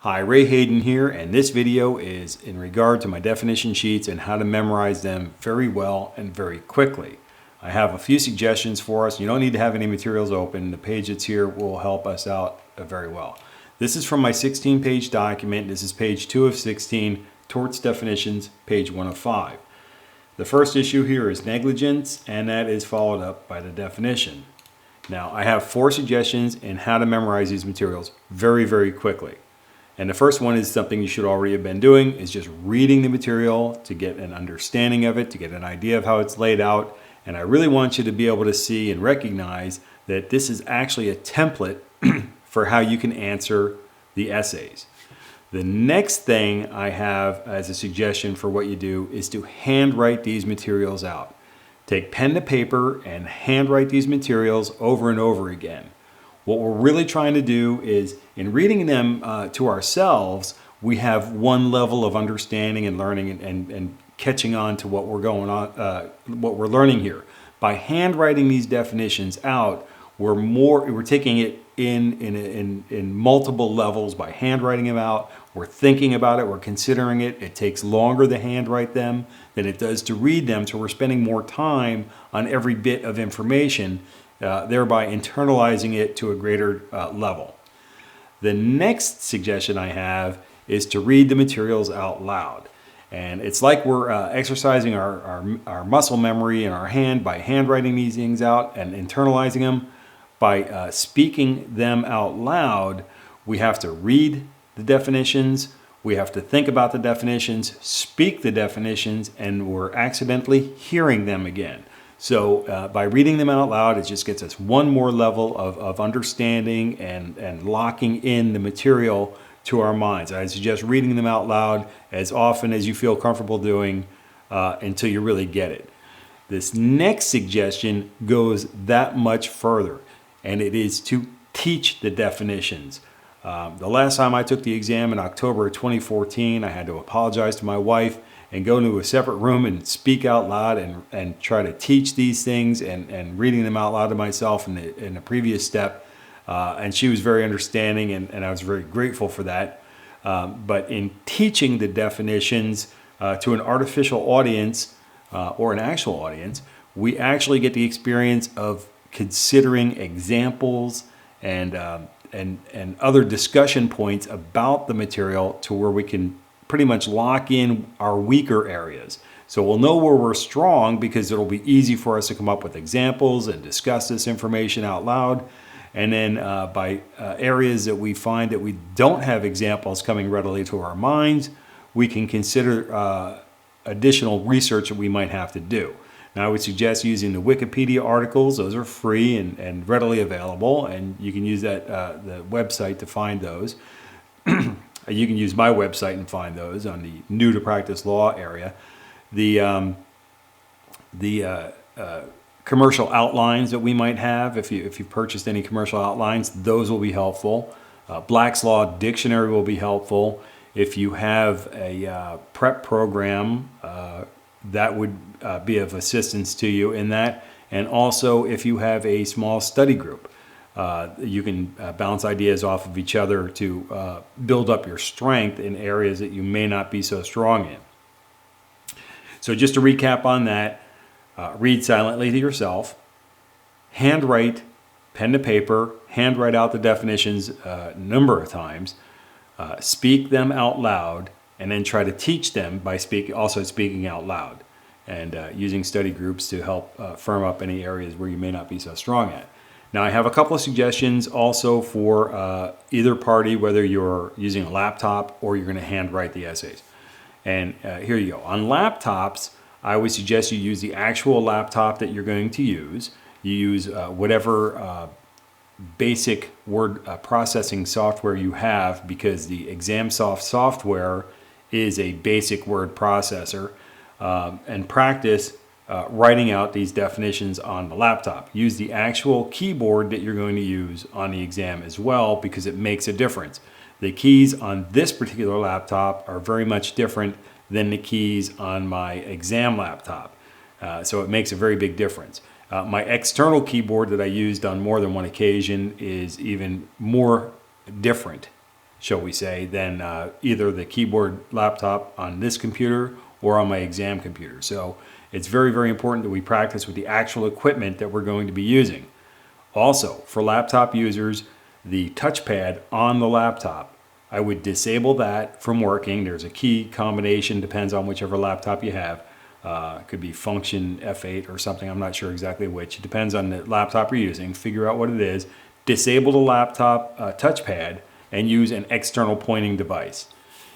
Hi, Ray Hayden here, and this video is in regard to my definition sheets and how to memorize them very well and very quickly. I have a few suggestions for us. You don't need to have any materials open. The page that's here will help us out very well. This is from my 16-page document. This is page 2 of 16, torts definitions, page 1 of 5. The first issue here is negligence, and that is followed up by the definition. Now, I have 4 suggestions in how to memorize these materials very, very quickly. And the first one is something you should already have been doing, is just reading the material to get an understanding of it, to get an idea of how it's laid out. And I really want you to be able to see and recognize that this is actually a template for how you can answer the essays. The next thing I have as a suggestion for what you do is to handwrite these materials out. Take pen to paper and handwrite these materials over and over again. What we're really trying to do is, in reading them to ourselves, we have one level of understanding and learning and catching on to what we're learning here. By handwriting these definitions out, we're taking it in multiple levels by handwriting them out. We're thinking about it, we're considering it. It takes longer to handwrite them than it does to read them, so we're spending more time on every bit of information, thereby internalizing it to a greater level. The next suggestion I have is to read the materials out loud. And it's like we're exercising our muscle memory in our hand by handwriting these things out and internalizing them. By speaking them out loud, we have to read the definitions, we have to think about the definitions, speak the definitions, and we're accidentally hearing them again. So by reading them out loud, it just gets us one more level of understanding and locking in the material to our minds. I suggest reading them out loud as often as you feel comfortable doing until you really get it. This next suggestion goes that much further, and it is to teach the definitions. The last time I took the exam in October of 2014, I had to apologize to my wife and go into a separate room and speak out loud and try to teach these things and reading them out loud to myself in the previous step. And she was very understanding, and I was very grateful for that. But in teaching the definitions to an artificial audience or an actual audience, we actually get the experience of considering examples and other discussion points about the material to where we can pretty much lock in our weaker areas. So we'll know where we're strong because it'll be easy for us to come up with examples and discuss this information out loud. And then by areas that we find that we don't have examples coming readily to our minds, we can consider additional research that we might have to do. Now, I would suggest using the Wikipedia articles. Those are free and readily available, and you can use the website to find those. You can use my website and find those on the new to practice law area. The commercial outlines that we might have, if you've purchased any commercial outlines, those will be helpful. Black's Law Dictionary will be helpful. If you have a prep program, that would be of assistance to you in that. And also, if you have a small study group, you can bounce ideas off of each other to build up your strength in areas that you may not be so strong in. So just to recap on that, read silently to yourself, handwrite, pen to paper, handwrite out the definitions a number of times, speak them out loud, and then try to teach them by also speaking out loud and using study groups to help firm up any areas where you may not be so strong at. Now, I have a couple of suggestions also for either party, whether you're using a laptop or you're going to handwrite the essays. And here you go. On laptops, I would suggest you use the actual laptop that you're going to use. You use whatever basic word processing software you have, because the ExamSoft software is a basic word processor, and practice writing out these definitions on the laptop. Use the actual keyboard that you're going to use on the exam as well, because it makes a difference. The keys on this particular laptop are very much different than the keys on my exam laptop. So it makes a very big difference. My external keyboard that I used on more than one occasion is even more different shall we say, than either the keyboard laptop on this computer or on my exam computer. So it's very, very important that we practice with the actual equipment that we're going to be using. Also, for laptop users, the touchpad on the laptop, I would disable that from working. There's a key combination, depends on whichever laptop you have. It could be function F8 or something, I'm not sure exactly which. It depends on the laptop you're using. Figure out what it is. Disable the laptop touchpad and use an external pointing device.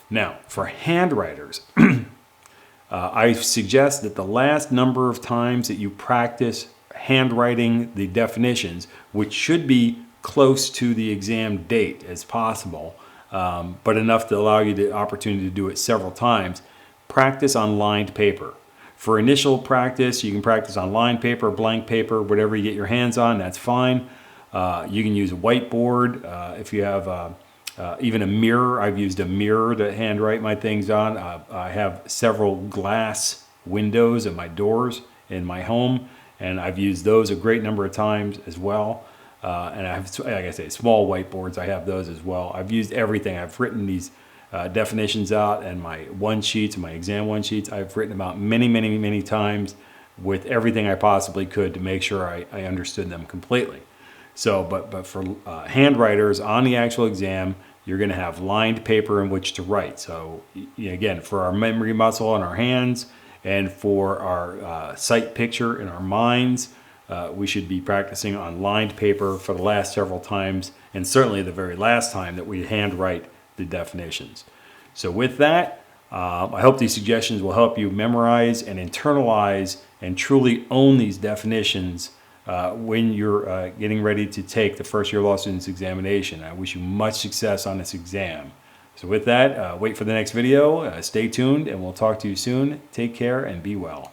Now, for handwriters, I suggest that the last number of times that you practice handwriting the definitions, which should be close to the exam date as possible, but enough to allow you the opportunity to do it several times, practice on lined paper. For initial practice, you can practice on lined paper, blank paper, whatever you get your hands on, that's fine. You can use a whiteboard if you have even a mirror. I've used a mirror to handwrite my things on. I have several glass windows at my doors in my home, and I've used those a great number of times as well. And I have, like I say, small whiteboards. I have those as well. I've used everything. I've written these definitions out and my one sheets and my exam one sheets. I've written them out many, many, many times with everything I possibly could to make sure I understood them completely. So, but for handwriters on the actual exam, you're going to have lined paper in which to write. So again, for our memory muscle in our hands and for our sight picture in our minds, we should be practicing on lined paper for the last several times, and certainly the very last time that we handwrite the definitions. So with that, I hope these suggestions will help you memorize and internalize and truly own these definitions when you're getting ready to take the first year law student's examination. I wish you much success on this exam. So with that, wait for the next video, stay tuned, and we'll talk to you soon. Take care and be well.